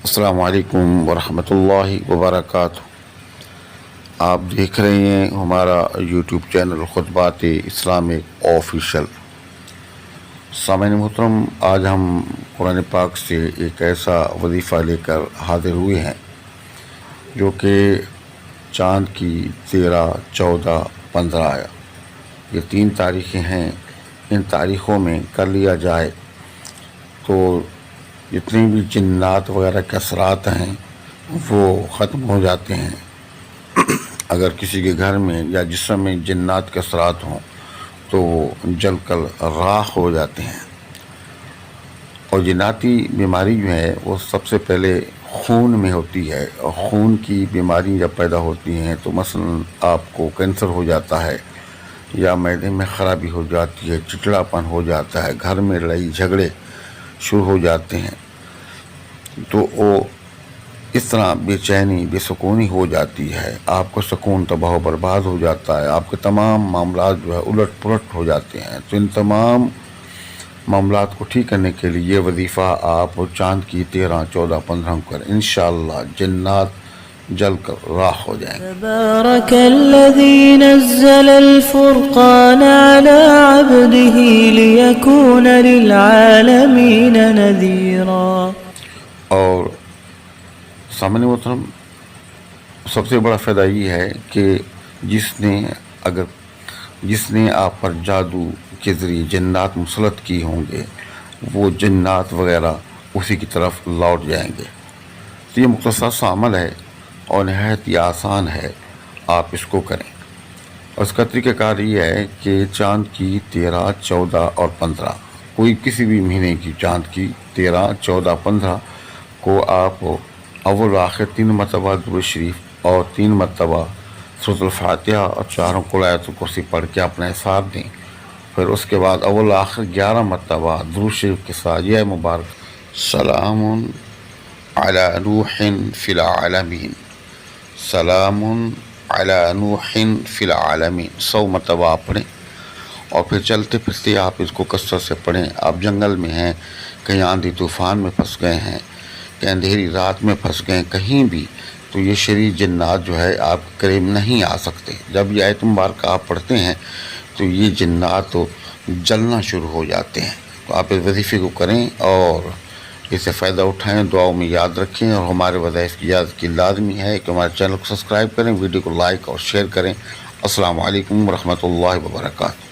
السلام علیکم ورحمۃ اللہ وبرکاتہ۔ آپ دیکھ رہے ہیں ہمارا یوٹیوب چینل خطبات اسلامک آفیشل۔ سامعین محترم، آج ہم قرآن پاک سے ایک ایسا وظیفہ لے کر حاضر ہوئے ہیں جو کہ چاند کی 13، 14، 15 یہ 3 تاریخیں ہیں۔ ان تاریخوں میں کر لیا جائے تو جتنے بھی جنات وغیرہ کے اثرات ہیں وہ ختم ہو جاتے ہیں۔ اگر کسی کے گھر میں یا جسم میں جنات کے اثرات ہوں تو وہ جل کر راکھ ہو جاتے ہیں۔ اور جناتی بیماری جو ہے وہ سب سے پہلے خون میں ہوتی ہے، اور خون کی بیماری جب پیدا ہوتی ہیں تو مثلا آپ کو کینسر ہو جاتا ہے، یا معدے میں خرابی ہو جاتی ہے، چچڑاپن ہو جاتا ہے، گھر میں لڑائی جھگڑے شروع ہو جاتے ہیں، تو وہ اس طرح بے چینی، بے سکونی ہو جاتی ہے، آپ کا سکون تباہ و برباد ہو جاتا ہے، آپ کے تمام معاملات جو ہے الٹ پلٹ ہو جاتے ہیں۔ تو ان تمام معاملات کو ٹھیک کرنے کے لیے یہ وظیفہ آپ چاند کی 13، 14، 15 کریں، انشاءاللہ جنات جل کر راکھ ہو جائیں گے۔ تبارك الذي نزل الفرقان على عبده ليكون للعالمين نذيرا۔ اور سامعین محترم، سب سے بڑا فائدہ یہ ہے کہ جس نے آپ پر جادو کے ذریعے جنات مسلط کی ہوں گے وہ جنات وغیرہ اسی کی طرف لوٹ جائیں گے۔ تو یہ مختصر سا عمل ہے اور نہایت ہی آسان ہے، آپ اس کو کریں۔ اور اس کا طریقہ کار یہ ہے کہ چاند کی 13، 14 اور 15 کوئی کسی بھی مہینے کی چاند کی 13، 14، 15 کو آپ اول و آخر 3 مرتبہ درود شریف اور 3 مرتبہ سورۃ الفاتحہ اور 4 قل آیۃ الکرسی پڑھ کے اپنا حساب دیں۔ پھر اس کے بعد اول و آخر 11 مرتبہ درود شریف کے ساتھ یہ مبارک سلام علی نوح فی العالمین، سلام علی نوح فی العالمین 100 مرتبہ آپ پڑھیں۔ اور پھر چلتے پھرتے آپ اس کو کثرت سے پڑھیں۔ آپ جنگل میں ہیں، کہیں آندھی طوفان میں پھنس گئے ہیں، کہ اندھیری رات میں پھنس گئے، کہیں بھی، تو یہ شریر جنات جو ہے آپ کے قریب نہیں آ سکتے۔ جب یہ آیت مبارکہ آپ پڑھتے ہیں تو یہ جنات تو جلنا شروع ہو جاتے ہیں۔ تو آپ اس وظیفے کو کریں اور اس سے فائدہ اٹھائیں، دعاؤں میں یاد رکھیں، اور ہمارے وظائف کی یاد کی لازمی ہے کہ ہمارے چینل کو سبسکرائب کریں، ویڈیو کو لائک اور شیئر کریں۔ السلام علیکم ورحمۃ اللہ وبرکاتہ۔